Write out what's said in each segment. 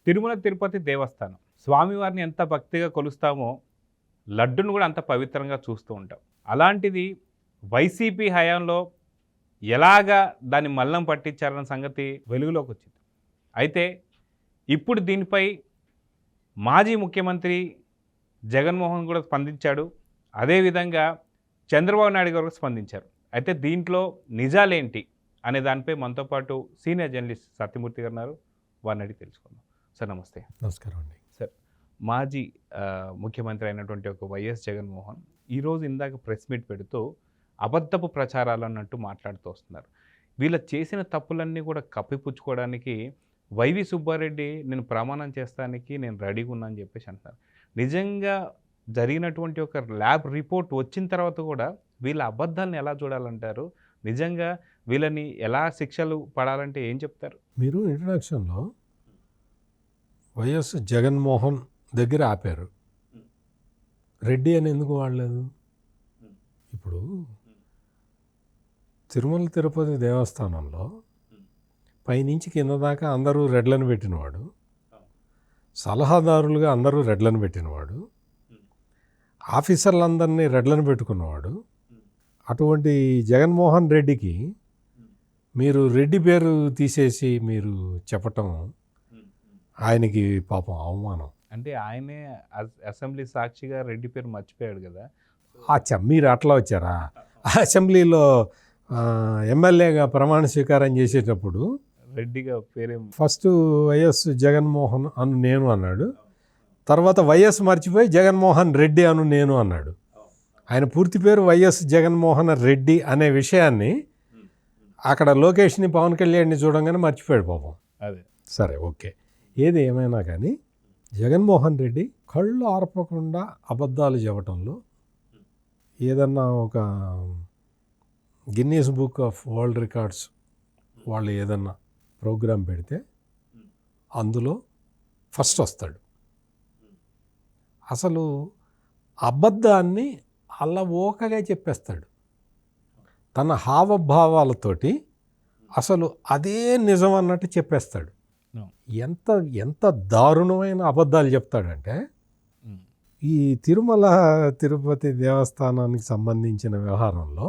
తిరుమల తిరుపతి దేవస్థానం స్వామివారిని ఎంత భక్తిగా కొలుస్తామో లడ్డును కూడా అంత పవిత్రంగా చూస్తూ ఉంటాం. అలాంటిది వైసీపీ హయాంలో ఎలాగా దాన్ని మల్లం పట్టించారన్న సంగతి వెలుగులోకి వచ్చింది. అయితే ఇప్పుడు దీనిపై మాజీ ముఖ్యమంత్రి జగన్మోహన్ కూడా స్పందించాడు. అదేవిధంగా చంద్రబాబు నాయుడు గారు స్పందించారు. అయితే దీంట్లో నిజాలేంటి అనే దానిపై మనతో పాటు సీనియర్ జర్నలిస్ట్ సత్యమూర్తి గారు ఉన్నారు. వారిని అడిగి తెలుసుకుందాం. సార్ నమస్తే. నమస్కారం అండి. సార్, మాజీ ముఖ్యమంత్రి అయినటువంటి ఒక వైఎస్ జగన్మోహన్ ఈరోజు ఇందాక ప్రెస్ మీట్ పెడుతూ అబద్ధపు ప్రచారాలు అన్నట్టు మాట్లాడుతూ వస్తున్నారు. వీళ్ళ చేసిన తప్పులన్నీ కూడా కప్పిపుచ్చుకోవడానికి వైవి సుబ్బారెడ్డి నేను ప్రమాణం చేస్తానికి నేను రెడీగా ఉన్నా అని చెప్పేసి అంటున్నారు. నిజంగా జరిగినటువంటి ఒక ల్యాబ్ రిపోర్ట్ వచ్చిన తర్వాత కూడా వీళ్ళ అబద్ధాలను ఎలా చూడాలంటారు? నిజంగా వీళ్ళని ఎలా శిక్షలు పడాలంటే ఏం చెప్తారు? మీరు ఇంట్రడక్షన్లో వైఎస్ జగన్మోహన్ దగ్గర ఆపారు. రెడ్డి అని ఎందుకు వాడలేదు? ఇప్పుడు తిరుమల తిరుపతి దేవస్థానంలో పైనుంచి కింద దాకా అందరూ రెడ్లను పెట్టినవాడు, సలహాదారులుగా అందరూ రెడ్లను పెట్టినవాడు, ఆఫీసర్లందరినీ రెడ్లను పెట్టుకున్నవాడు. అటువంటి జగన్మోహన్ రెడ్డికి మీరు రెడ్డి పేరు తీసేసి మీరు చెప్పటం ఆయనకి పాపం అవమానం. అంటే ఆయనే అసెంబ్లీ సాక్షిగా రెడ్డి పేరు మర్చిపోయాడు కదా. మీరు అట్లా వచ్చారా? అసెంబ్లీలో ఎమ్మెల్యేగా ప్రమాణ స్వీకారం చేసేటప్పుడు రెడ్డిగా పేరే ఫస్ట్ వైఎస్ జగన్మోహన్ అను నేను అన్నాడు. తర్వాత వైఎస్ మర్చిపోయి జగన్మోహన్ రెడ్డి అను నేను అన్నాడు. ఆయన పూర్తి పేరు వైఎస్ జగన్మోహన్ రెడ్డి అనే విషయాన్ని అక్కడ లోకేష్ని పవన్ కళ్యాణ్ని చూడంగానే మర్చిపోయాడు పాపం. అదే సరే, ఓకే. ఏది ఏమైనా కానీ జగన్మోహన్ రెడ్డి కళ్ళు ఆర్పకుండా అబద్ధాలు చెప్పటంలో ఏదన్నా ఒక Guinness book of world records వాళ్ళు ఏదన్నా ప్రోగ్రాం పెడితే అందులో ఫస్ట్ వస్తాడు. అసలు అబద్ధాన్ని అల్లవోకగా చెప్పేస్తాడు. తన హావభావాలతోటి అసలు అదే నిజం అన్నట్టు చెప్పేస్తాడు. ఎంత ఎంత దారుణమైన అబద్ధాలు చెప్తాడంటే, ఈ తిరుమల తిరుపతి దేవస్థానానికి సంబంధించిన వ్యవహారంలో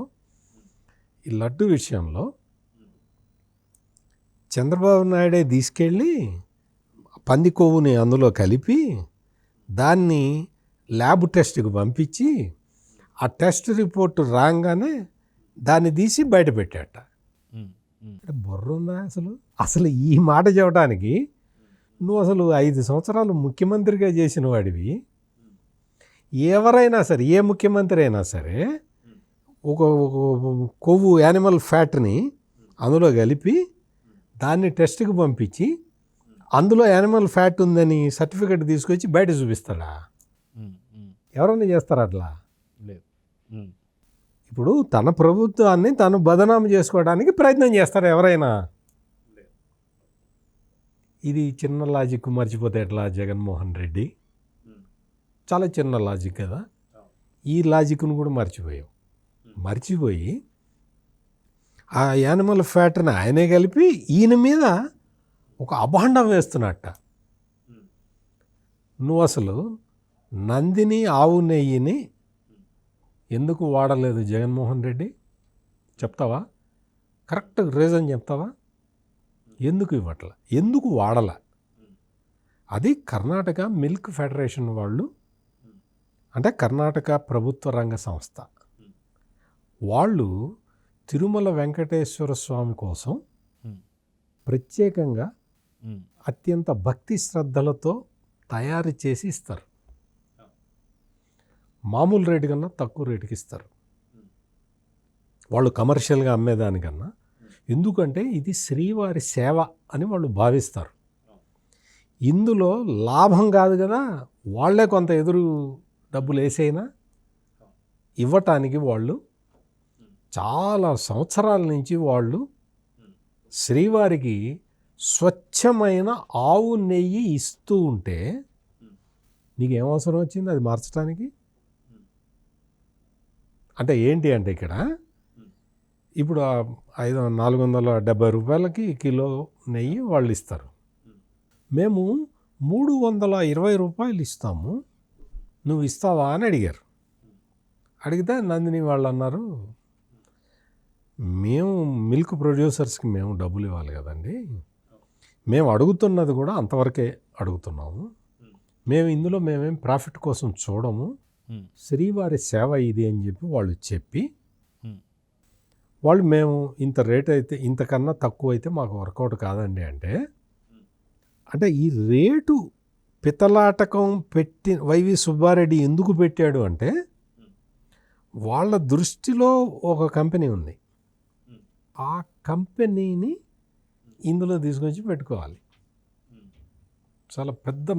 ఈ లడ్డు విషయంలో చంద్రబాబు నాయుడే తీసుకెళ్ళి పంది కొవ్వుని అందులో కలిపి దాన్ని ల్యాబ్ టెస్ట్కి పంపించి ఆ టెస్ట్ రిపోర్టు రాగానే దాన్ని తీసి బయట పెట్టాట. బుర్ర ఉందా అసలు? అసలు ఈ మాట చెప్పడానికి నువ్వు అసలు 5 సంవత్సరాలు ముఖ్యమంత్రిగా చేసిన వాడివి. ఎవరైనా సరే, ఏ ముఖ్యమంత్రి అయినా సరే ఒక కొవ్వు యానిమల్ ఫ్యాట్ని అందులో కలిపి దాన్ని టెస్ట్కి పంపించి అందులో యానిమల్ ఫ్యాట్ ఉందని సర్టిఫికెట్ తీసుకొచ్చి బయట చూపిస్తాడా? ఎవరైనా చేస్తారా అట్లా? లేదు. ఇప్పుడు తన ప్రభుత్వాన్ని తను బదనాము చేసుకోవడానికి ప్రయత్నం చేస్తారు ఎవరైనా. ఇది చిన్న లాజిక్ మర్చిపోతే ఎట్లా? జగన్మోహన్ రెడ్డి చాలా చిన్న లాజిక్ కదా. ఈ లాజిక్ను కూడా మర్చిపోయి ఆ యానిమల్ ఫ్యాట్ని ఆయనే కలిపి ఈయన మీద ఒక అభాండం వేస్తున్నట్ట. నువ్వు అసలు నందిని ఆవు నెయ్యిని ఎందుకు వాడలేదు జగన్మోహన్ రెడ్డి? చెప్తావా? కరెక్ట్ రీజన్ చెప్తావా? ఎందుకు ఇవ్వట్ల, ఎందుకు వాడల? అది కర్ణాటక మిల్క్ ఫెడరేషన్ వాళ్ళు, అంటే కర్ణాటక ప్రభుత్వ రంగ సంస్థ వాళ్ళు తిరుమల వెంకటేశ్వర స్వామి కోసం ప్రత్యేకంగా అత్యంత భక్తి శ్రద్ధలతో తయారు చేసి ఇస్తారు. మామూలు రేటు కన్నా తక్కువ రేటుకి ఇస్తారు వాళ్ళు కమర్షియల్గా అమ్మేదానికన్నా. ఎందుకంటే ఇది శ్రీవారి సేవ అని వాళ్ళు భావిస్తారు. ఇందులో లాభం కాదు కదా, వాళ్ళే కొంత ఎదురు డబ్బులు వేసైనా ఇవ్వటానికి వాళ్ళు చాలా సంవత్సరాల నుంచి వాళ్ళు శ్రీవారికి స్వచ్ఛమైన ఆవు నెయ్యి ఇస్తూ ఉంటే నీకేం అవసరం వచ్చింది అది మార్చడానికి? అంటే ఏంటి అంటే ఇక్కడ ఇప్పుడు 470 రూపాయలకి కిలో నెయ్యి వాళ్ళు ఇస్తారు. మేము ₹320 ఇస్తాము, నువ్వు ఇస్తావా అని అడిగారు. అడిగితే నందిని వాళ్ళు అన్నారు, మేము మిల్క్ ప్రొడ్యూసర్స్కి మేము డబ్బులు ఇవ్వాలి కదండి, మేము అడుగుతున్నది కూడా అంతవరకే అడుగుతున్నాము, మేము ఇందులో మేమేం ప్రాఫిట్ కోసం చూడము, శ్రీవారి సేవ ఇది అని చెప్పి వాళ్ళు మేము ఇంత రేట్ అయితే ఇంతకన్నా తక్కువ అయితే మాకు వర్కౌట్ కాదండి అంటే ఈ రేటు పితలాటకం పెట్టి వైవి సుబ్బారెడ్డి ఎందుకు పెట్టాడు అంటే వాళ్ళ దృష్టిలో ఒక కంపెనీ ఉంది, ఆ కంపెనీని ఇందులో తీసుకొచ్చి పెట్టుకోవాలి. చాలా పెద్ద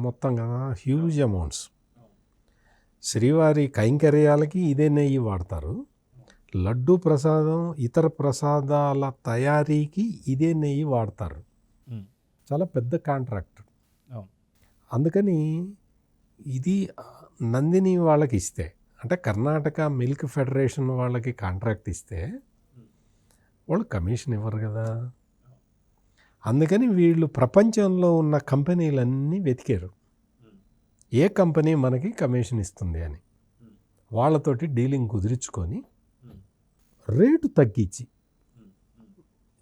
మొత్తం కదా, హ్యూజ్ అమౌంట్స్. శ్రీవారి కైంకర్యాలకి ఇదే నెయ్యి వాడతారు, లడ్డు ప్రసాదం ఇతర ప్రసాదాల తయారీకి ఇదే నెయ్యి వాడతారు. చాలా పెద్ద కాంట్రాక్ట్. అందుకని ఇది నందిని వాళ్ళకి ఇస్తే, అంటే కర్ణాటక మిల్క్ ఫెడరేషన్ వాళ్ళకి కాంట్రాక్ట్ ఇస్తే వాళ్ళు కమిషన్ ఇవ్వరు కదా. అందుకని వీళ్ళు ప్రపంచంలో ఉన్న కంపెనీలన్నీ వెతికారు, ఏ కంపెనీ మనకి కమిషన్ ఇస్తుంది అని. వాళ్ళతోటి డీలింగ్ కుదిరించుకొని రేటు తగ్గించి,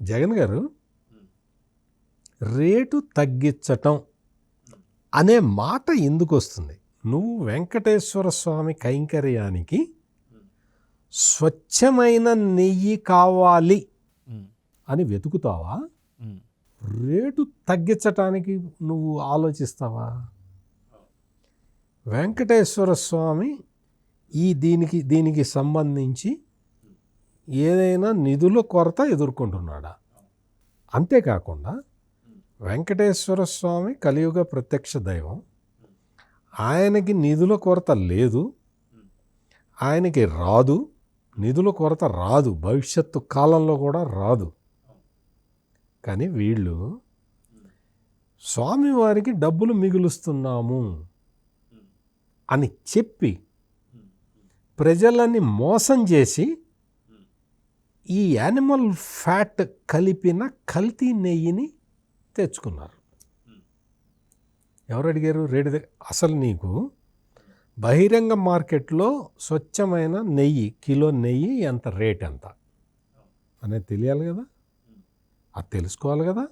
జగన్ గారు రేటు తగ్గించటం అనే మాట ఎందుకు వస్తుంది? నువ్వు వెంకటేశ్వర స్వామి కైంకర్యానికి స్వచ్ఛమైన నెయ్యి కావాలి అని వెతుకుతావా, రేటు తగ్గించటానికి నువ్వు ఆలోచిస్తావా? వెంకటేశ్వర స్వామి దీనికి సంబంధించి ఏదైనా నిధుల కొరత ఎదుర్కొంటున్నాడా? అంతేకాకుండా వెంకటేశ్వర స్వామి కలియుగ ప్రత్యక్ష దైవం, ఆయనకి నిధుల కొరత లేదు, ఆయనకి రాదు, నిధుల కొరత రాదు, భవిష్యత్తు కాలంలో కూడా రాదు. కానీ వీళ్ళు స్వామివారికి డబ్బులు మిగులుస్తున్నాము అని చెప్పి ప్రజలని మోసం చేసి ఈ యానిమల్ ఫ్యాట్ కలిపిన కల్తీ నెయ్యిని తెచ్చుకున్నారు. ఎవరు అడిగారు రేటు? అసలు నీకు బహిరంగ మార్కెట్లో స్వచ్ఛమైన నెయ్యి, కిలో నెయ్యి ఎంత రేట్ ఎంత అనేది తెలియాలి కదా, అది తెలుసుకోవాలి కదా.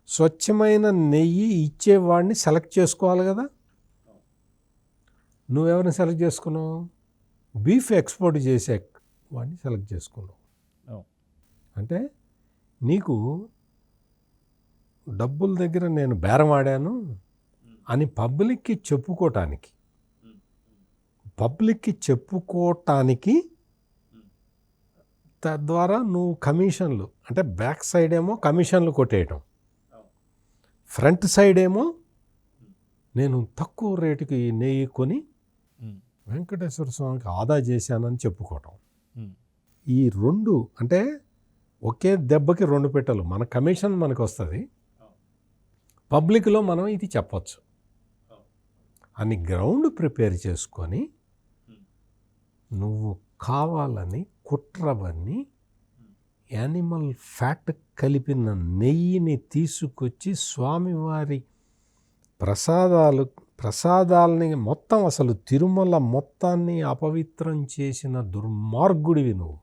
స్వచ్ఛమైన నెయ్యి ఇచ్చేవాడిని సెలెక్ట్ చేసుకోవాలి కదా. నువ్వెవరిని సెలెక్ట్ చేసుకున్నావు? బీఫ్ ఎక్స్పోర్ట్ చేసే వాడిని సెలెక్ట్ చేసుకున్నావు. అంటే నీకు డబ్బుల దగ్గర నేను బేరం ఆడాను అని పబ్లిక్కి చెప్పుకోవటానికి తద్వారా నువ్వు కమిషన్లు, అంటే బ్యాక్ సైడ్ ఏమో కమిషన్లు కొట్టేయటం, ఫ్రంట్ సైడ్ ఏమో నేను తక్కువ రేటుకి నెయ్యి కొని వెంకటేశ్వర స్వామికి ఆదా చేశానని చెప్పుకోవటం. ఈ రెండు అంటే ఒకే దెబ్బకి రెండు పెట్టలు. మన కమిషన్ మనకు వస్తుంది, పబ్లిక్లో మనం ఇది చెప్పచ్చు అని గ్రౌండ్ ప్రిపేర్ చేసుకొని నువ్వు కావాలని కుట్రవన్నీ యానిమల్ ఫ్యాట్ కలిపిన నెయ్యిని తీసుకొచ్చి స్వామివారి ప్రసాదాలని మొత్తం అసలు తిరుమల మొత్తాన్ని అపవిత్రం చేసిన దుర్మార్గుడివి నువ్వు.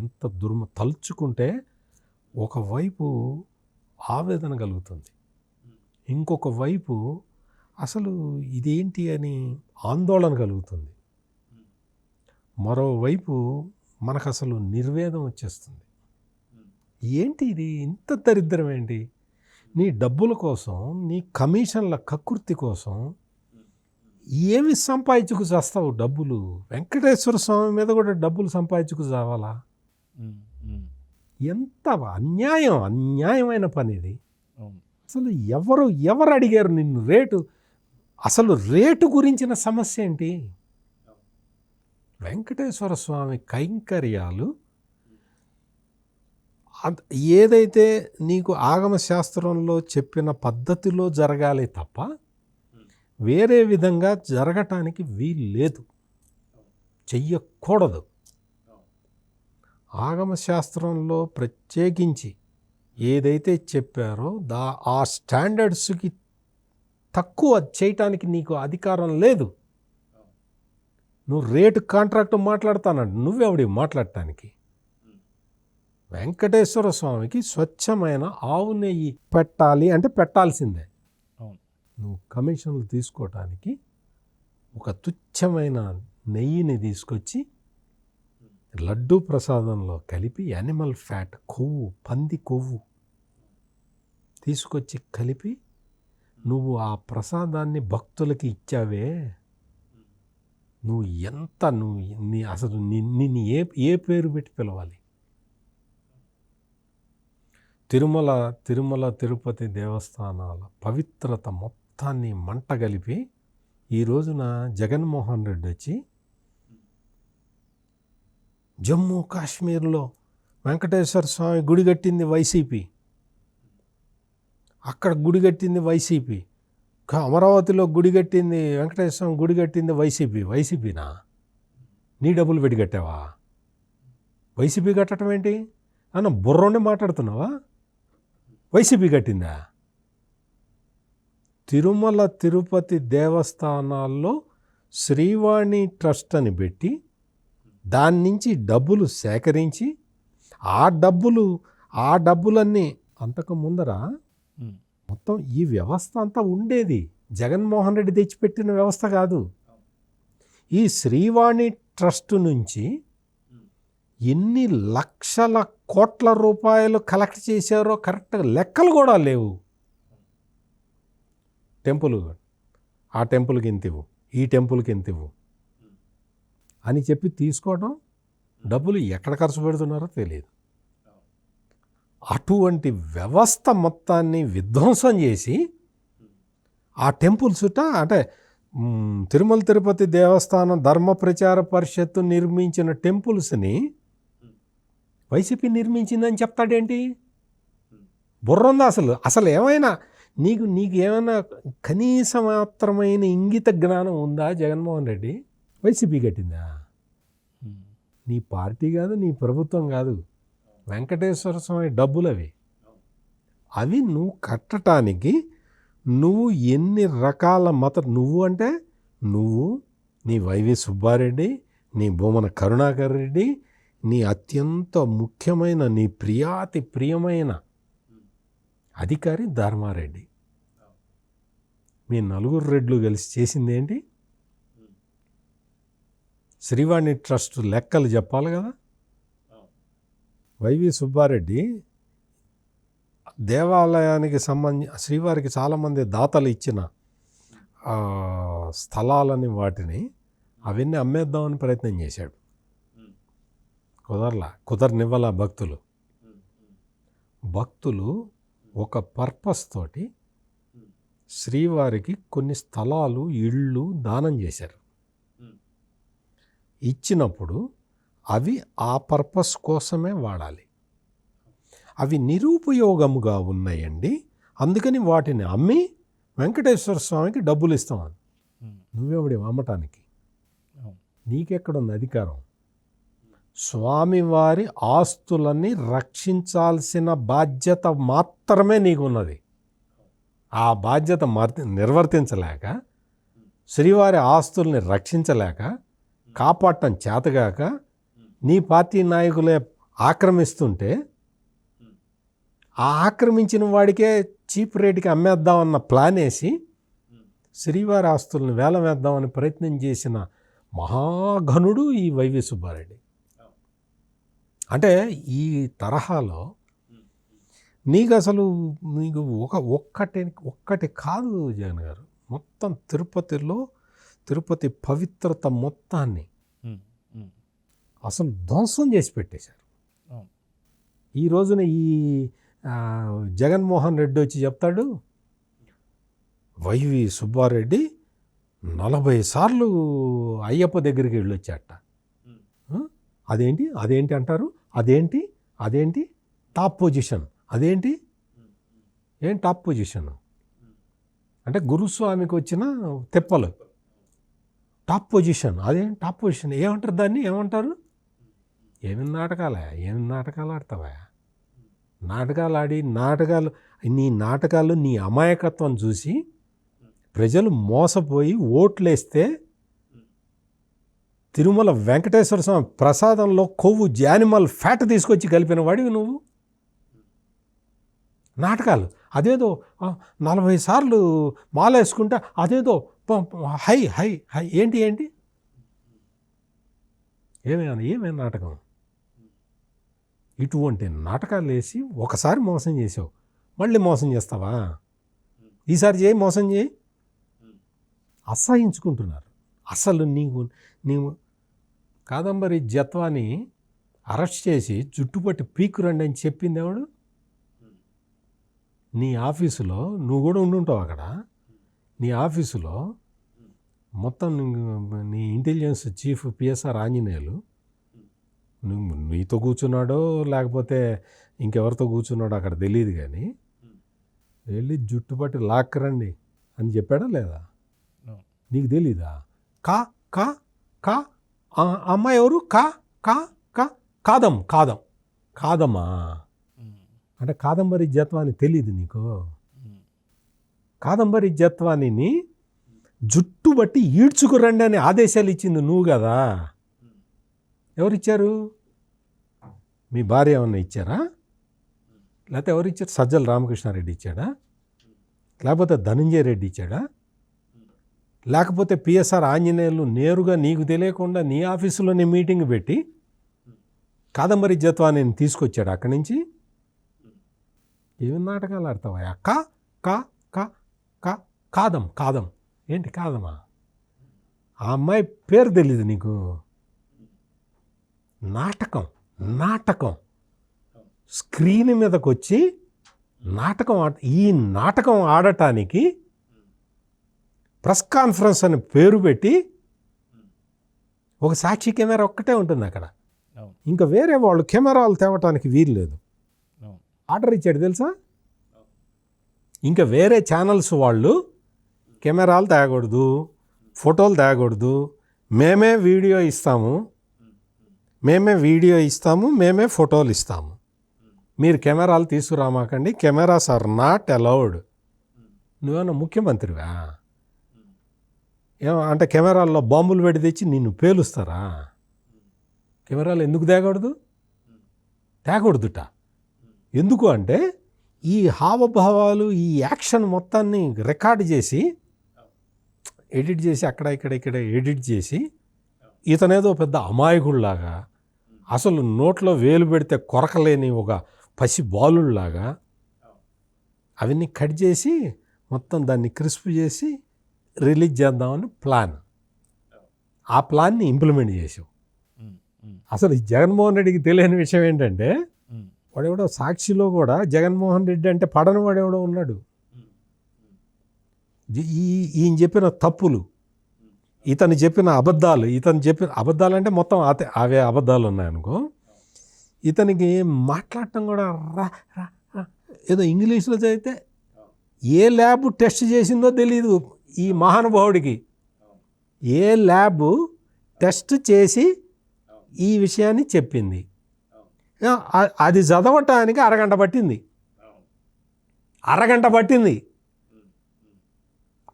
ఎంత తలుచుకుంటే ఒకవైపు ఆవేదన కలుగుతుంది, ఇంకొక వైపు అసలు ఇదేంటి అని ఆందోళన కలుగుతుంది, మరోవైపు మనకు అసలు నిర్వేదం వచ్చేస్తుంది. ఏంటి ఇది, ఇంత దరిద్రం ఏంటి? నీ డబ్బుల కోసం, నీ కమిషన్ల కక్కుర్తి కోసం ఏమి సంపాదించుకు చేస్తావు డబ్బులు? వెంకటేశ్వర స్వామి మీద కూడా డబ్బులు సంపాదించుకు చావాలా? ఎంత అన్యాయమైన పని ఇది. అసలు ఎవరు అడిగారు నిన్ను రేటు? అసలు రేటు గురించిన సమస్య ఏంటి? వెంకటేశ్వర స్వామి కైంకర్యాలు ఏదైతే నీకు ఆగమ శాస్త్రంలో చెప్పిన పద్ధతిలో జరగాలి తప్ప వేరే విధంగా జరగటానికి వీలు లేదు, చెయ్యకూడదు. ఆగమ శాస్త్రంలో ప్రత్యేకించి ఏదైతే చెప్పారో ఆ స్టాండర్డ్స్కి తక్కువ చేయటానికి నీకు అధికారం లేదు. నువ్వు రేటు కాంట్రాక్ట్ మాట్లాడతానంట, నువ్వెవడి మాట్లాడటానికి? వెంకటేశ్వర స్వామికి స్వచ్ఛమైన ఆవు నెయ్యి పెట్టాలి అంటే పెట్టాల్సిందే. నువ్వు కమిషన్లు తీసుకోవటానికి ఒక తుచ్చమైన నెయ్యిని తీసుకొచ్చి లడ్డూ ప్రసాదంలో కలిపి యానిమల్ ఫ్యాట్, కొవ్వు, పంది కొవ్వు తీసుకొచ్చి కలిపి నువ్వు ఆ ప్రసాదాన్ని భక్తులకి ఇచ్చావే, నువ్వు ఎంత అసలు నిన్ను ఏ పేరు పెట్టి పిలవాలి? తిరుమల తిరుపతి దేవస్థానాల పవిత్రత మొత్తాన్ని మంటగలిపి ఈ రోజున జగన్మోహన్ రెడ్డి వచ్చి జమ్మూ కాశ్మీర్లో వెంకటేశ్వర స్వామి గుడి కట్టింది వైసీపీ, అక్కడ గుడి కట్టింది వైసీపీ, అమరావతిలో గుడి కట్టింది వెంకటేశ్వర స్వామి గుడి కట్టింది వైసీపీనా? నీ డబ్బులు పెట్టి కట్టావా? వైసీపీ కట్టడం ఏంటి అన్న బుర్రోనే మాట్లాడుతున్నావా? వైసీపీ కట్టిందా? తిరుమల తిరుపతి దేవస్థానాల్లో శ్రీవాణి ట్రస్ట్ అని పెట్టి దాని నుంచి డబ్బులు సేకరించి ఆ డబ్బులన్నీ అంతకు ముందర మొత్తం ఈ వ్యవస్థ అంతా ఉండేది. జగన్మోహన్ రెడ్డి తెచ్చిపెట్టిన వ్యవస్థ కాదు. ఈ శ్రీవాణి ట్రస్ట్ నుంచి ఎన్ని లక్షల కోట్ల రూపాయలు కలెక్ట్ చేశారో కరెక్ట్గా లెక్కలు కూడా లేవు. ఆ టెంపుల్కి ఎంత ఇవ్వు, ఈ టెంపుల్కి ఎంత ఇవ్వు అని చెప్పి తీసుకోవడం, డబ్బులు ఎక్కడ ఖర్చు పెడుతున్నారో తెలియదు. అటువంటి వ్యవస్థ మొత్తాన్ని విధ్వంసం చేసి ఆ టెంపుల్స్ అంటే తిరుమల తిరుపతి దేవస్థానం ధర్మ ప్రచార పరిషత్తు నిర్మించిన టెంపుల్స్ని వైసీపీ నిర్మించిందని చెప్తాడేంటి? బుర్రందా అసలు ఏమైనా నీకు ఏమైనా కనీస మాత్రమైన ఇంగిత జ్ఞానం ఉందా? జగన్మోహన్ రెడ్డి వైసీపీ కట్టిందా? నీ పార్టీ కాదు, నీ ప్రభుత్వం కాదు, వెంకటేశ్వర స్వామి డబ్బులు అవి నువ్వు కట్టడానికి నువ్వు ఎన్ని రకాల నువ్వు అంటే నువ్వు, నీ వైవి సుబ్బారెడ్డి, నీ భూమన కరుణాకర్ రెడ్డి, నీ అత్యంత ముఖ్యమైన నీ ప్రియమైన అధికారి ధర్మారెడ్డి, మీ నలుగురు రెడ్లు కలిసి చేసింది ఏంటి? శ్రీవాణి ట్రస్ట్ లెక్కలు చెప్పాలి కదా. వైవి సుబ్బారెడ్డి దేవాలయానికి శ్రీవారికి చాలామంది దాతలు ఇచ్చిన స్థలాలని వాటిని అవన్నీ అమ్మేద్దామని ప్రయత్నం చేశాడు. కుదరనివ్వాల భక్తులు ఒక పర్పస్ తోటి శ్రీవారికి కొన్ని స్థలాలు, ఇళ్ళు దానం చేశారు. ఇచ్చినప్పుడు అవి ఆ పర్పస్ కోసమే వాడాలి. అవి నిరుపయోగముగా ఉన్నాయండి, అందుకని వాటిని అమ్మి వెంకటేశ్వర స్వామికి డబ్బులు ఇస్తామని. నువ్వెవడి అమ్మటానికి? నీకెక్కడుంది అధికారం? స్వామివారి ఆస్తులని రక్షించాల్సిన బాధ్యత మాత్రమే నీకున్నది. ఆ బాధ్యత నిర్వర్తించలేక, శ్రీవారి ఆస్తుల్ని రక్షించలేక, కాపాడటం చేతగాక నీ పార్టీ నాయకులే ఆక్రమిస్తుంటే ఆ ఆక్రమించిన వాడికే చీప్ రేటుకి అమ్మేద్దామన్న ప్లాన్ వేసి శ్రీవారి ఆస్తుల్ని వేలం వేద్దామని ప్రయత్నం చేసిన మహాఘనుడు ఈ వైవి సుబ్బారెడ్డి. అంటే ఈ తరహాలో నీకు ఒక్కటి కాదు జగన్ గారు, మొత్తం తిరుపతి పవిత్రత మొత్తాన్ని అసలు ధ్వంసం చేసి పెట్టేశారు. ఈ రోజున ఈ జగన్మోహన్ రెడ్డి వచ్చి చెప్తాడు, వైవి సుబ్బారెడ్డి 40 సార్లు అయ్యప్ప దగ్గరికి వెళ్ళొచ్చాట. అదేంటి అంటారు? అదేంటి టాప్ పొజిషన్? ఏం టాప్ పొజిషన్ అంటే గురుస్వామికి వచ్చిన తెప్పలు టాప్ పొజిషన్. అదేం టాప్ పొజిషన్? ఏమంటారు దాన్ని? ఏమంటారు? ఏమి నాటకాలు ఆడతావా? నాటకాలు ఆడి నీ నాటకాలు నీ అమాయకత్వం చూసి ప్రజలు మోసపోయి ఓట్లేస్తే తిరుమల వెంకటేశ్వర స్వామి ప్రసాదంలో కొవ్వు యానిమల్ ఫ్యాట్ తీసుకొచ్చి కలిపిన వాడివి నువ్వు. నాటకాలు అదేదో 40 సార్లు మాల వేసుకుంటా అదేదో హై హై హై ఏంటి ఏమైనా నాటకం. ఇటువంటి నాటకాలు వేసి ఒకసారి మోసం చేసావు, మళ్ళీ మోసం చేస్తావా? ఈసారి చేయి, మోసం చేయి. అసహించుకుంటున్నారు. అసలు నీవు కాదంబరి జత్వాని అరెస్ట్ చేసి చుట్టుపట్టి పీకురండి అని చెప్పింది ఎవడు? నీ ఆఫీసులో నువ్వు కూడా ఉండుంటావు అక్కడ. నీ ఆఫీసులో మొత్తం నీ ఇంటెలిజెన్స్ చీఫ్ పిఎస్ఆర్ ఆంజనేయులు నీతో కూర్చున్నాడో లేకపోతే ఇంకెవరితో కూర్చున్నాడో అక్కడ తెలియదు, కానీ వెళ్ళి జుట్టుపట్టి లాక్కరండి అని చెప్పాడా లేదా? నీకు తెలీదా? కా కా కా అమ్మాయి ఎవరు? కా కా కా కాదమ్మా అంటే కాదంబరి జత్వాని తెలీదు నీకు? కాదంబరి జత్వానిని జుట్టు బట్టి ఈడ్చుకురండి అని ఆదేశాలు ఇచ్చింది నువ్వు కదా. ఎవరిచ్చారు? మీ భార్య ఏమన్నా ఇచ్చారా? లేకపోతే ఎవరిచ్చారు? సజ్జల రామకృష్ణారెడ్డి ఇచ్చాడా? లేకపోతే ధనంజయ రెడ్డి ఇచ్చాడా? లేకపోతే పిఎస్ఆర్ ఆంజనేయులు నేరుగా నీకు తెలియకుండా నీ ఆఫీసులోనే మీటింగ్ పెట్టి కాదంబరి జత్వానిని తీసుకొచ్చాడు అక్కడి నుంచి? ఏమి నాటకాలు ఆడతావా? కా కా కా కా కాదం ఏంటి కాదమా? ఆ అమ్మాయి పేరు తెలీదు నీకు? నాటకం స్క్రీన్ మీదకి వచ్చి ఈ నాటకం ఆడటానికి ప్రెస్ కాన్ఫరెన్స్ అని పేరు పెట్టి ఒక సాక్షి కెమెరా ఒక్కటే ఉంటుంది అక్కడ. ఇంకా వేరే వాళ్ళు కెమెరాలు తేవటానికి వీలు లేదు. ఆర్డర్ ఇచ్చాడు తెలుసా? ఇంకా వేరే ఛానల్స్ వాళ్ళు కెమెరాలు తేగకూడదు, ఫోటోలు తేగకూడదు, మేమే వీడియో ఇస్తాము, మేమే ఫోటోలు ఇస్తాము, మీరు కెమెరాలు తీసుకురామాకండి, కెమెరాస్ ఆర్ నాట్ అలౌడ్. నువ్వేమన్నా ముఖ్యమంత్రివా? అంటే కెమెరాల్లో బాంబులు పెట్టి తెచ్చి నిన్ను పేలుస్తారా? కెమెరాలు ఎందుకు తేగకూడదుట. ఎందుకు అంటే ఈ హావభావాలు, ఈ యాక్షన్ మొత్తాన్ని రికార్డ్ చేసి ఎడిట్ చేసి అక్కడ ఎడిట్ చేసి ఇతనేదో పెద్ద అమాయకుల్లాగా, అసలు నోట్లో వేలు పెడితే కొరకలేని ఒక పసి బాలుల్లాగా అవన్నీ కట్ చేసి మొత్తం దాన్ని క్రిస్ప్ చేసి రిలీజ్ చేద్దామని ప్లాన్. ఆ ప్లాన్ని ఇంప్లిమెంట్ చేసావు. అసలు ఈ జగన్మోహన్ రెడ్డికి తెలియని విషయం ఏంటంటే వాడెవడో సాక్షిలో కూడా జగన్మోహన్ రెడ్డి అంటే పడని వాడెవడో ఉన్నాడు. ఈయన చెప్పిన తప్పులు, ఇతను చెప్పిన అబద్ధాలు అంటే మొత్తం అవే అబద్ధాలు ఉన్నాయనుకో. ఇతనికి మాట్లాడటం కూడా ఏదో ఇంగ్లీష్లో చదివితే ఏ ల్యాబ్ టెస్ట్ చేసిందో తెలియదు ఈ మహానుభావుడికి. ఏ ల్యాబ్ టెస్ట్ చేసి ఈ విషయాన్ని చెప్పింది, అది చదవటానికి అరగంట పట్టింది.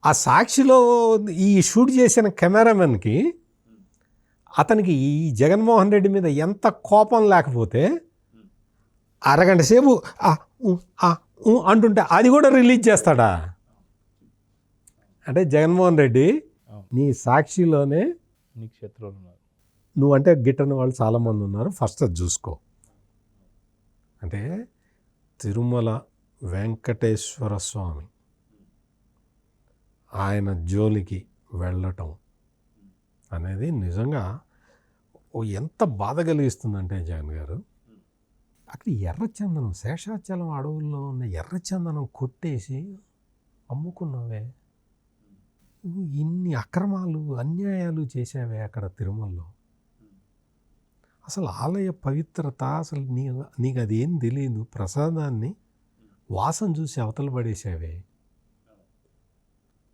ఆ సాక్షిలో ఈ షూట్ చేసిన కెమెరామెన్కి అతనికి ఈ జగన్మోహన్ రెడ్డి మీద ఎంత కోపం లేకపోతే అరగంట సేపు అంటుంటే అది కూడా రిలీజ్ చేస్తాడా? అంటే జగన్మోహన్ రెడ్డి నీ సాక్షిలోనే నీకు శత్రువులు ఉన్నారు, నువ్వంటే గిట్టని వాళ్ళు చాలామంది ఉన్నారు, ఫస్ట్ అది చూసుకో. అంటే తిరుమల వెంకటేశ్వర స్వామి ఆయన జోలికి వెళ్ళటం అనేది నిజంగా ఎంత బాధ కలిగిస్తుందంటే జగన్ గారు, అక్కడ ఎర్రచందనం, శేషాచలం అడవుల్లో ఉన్న ఎర్రచందనం కొట్టేసి అమ్ముకున్నావే, నువ్వు ఇన్ని అక్రమాలు అన్యాయాలు చేసావే అక్కడ తిరుమలలో. అసలు ఆలయ పవిత్రత అసలు నీకు అదేం తెలియదు. ప్రసాదాన్ని వాసన చూసి అవతల పడేసావే.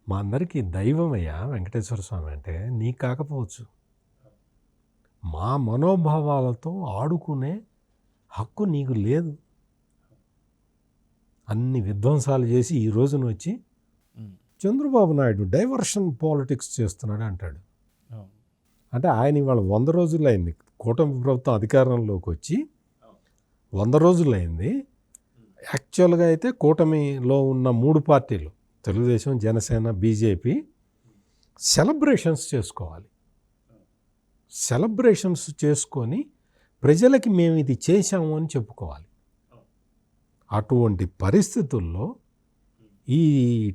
మా అందరికీ దైవమయ్యా వెంకటేశ్వర స్వామి అంటే, నీకు కాకపోవచ్చు, మా మనోభావాలతో ఆడుకునే హక్కు నీకు లేదు. అన్ని విధ్వంసాలు చేసి ఈ రోజున వచ్చి చంద్రబాబు నాయుడు డైవర్షన్ పాలిటిక్స్ చేస్తున్నాడు అంటాడు. అంటే ఆయన ఇవాళ 100 రోజులు అయింది కూటమి ప్రభుత్వం అధికారంలోకి వచ్చి, 100 రోజులు అయింది. యాక్చువల్గా అయితే కూటమిలో ఉన్న 3 పార్టీలు తెలుగుదేశం, జనసేన, బీజేపీ సెలబ్రేషన్స్ చేసుకోవాలి. సెలబ్రేషన్స్ చేసుకొని ప్రజలకి మేము ఇది చేశాము అని చెప్పుకోవాలి. అటువంటి పరిస్థితుల్లో ఈ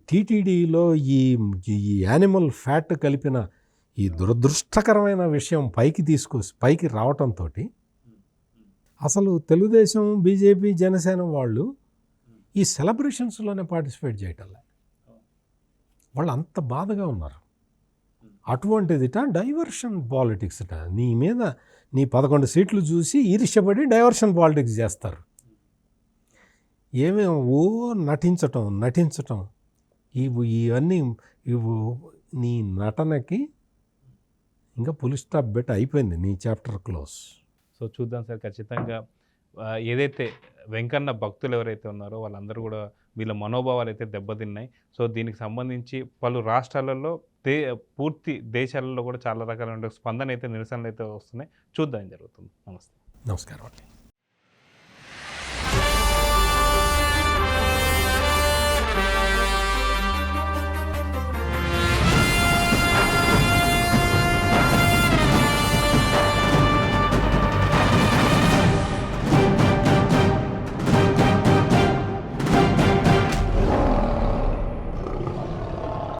టీటీడీలో ఈ యానిమల్ ఫ్యాట్ కలిపిన ఈ దురదృష్టకరమైన విషయం పైకి రావటంతో అసలు తెలుగుదేశం, బీజేపీ, జనసేన వాళ్ళు ఈ సెలబ్రేషన్స్లోనే పార్టిసిపేట్ చేయటం లేదు. వాళ్ళు అంత బాధగా ఉన్నారు. అటువంటిదిట డైవర్షన్ పాలిటిక్స్ అట. నీ మీద నీ 11 సీట్లు చూసి ఈర్ష్యపడి డైవర్షన్ పాలిటిక్స్ చేస్తారు. ఏమేమో నటించటం ఇవన్నీ నీ నటనకి ఇంకా పులి స్టాప్ పెట్టి అయిపోయింది, నీ చాప్టర్ క్లోజ్. సో చూద్దాం సార్, ఖచ్చితంగా ఏదైతే వెంకన్న భక్తులు ఎవరైతే ఉన్నారో వాళ్ళందరూ కూడా వీళ్ళ మనోభావాలు అయితే దెబ్బతిన్నాయి. సో దీనికి సంబంధించి పలు రాష్ట్రాలలో పూర్తి దేశాలలో కూడా చాలా రకాలైన స్పందన అయితే, నిరసనలు అయితే వస్తున్నాయి. చూద్దాం ఏం జరుగుతుంది. నమస్తే. నమస్కారం అండి.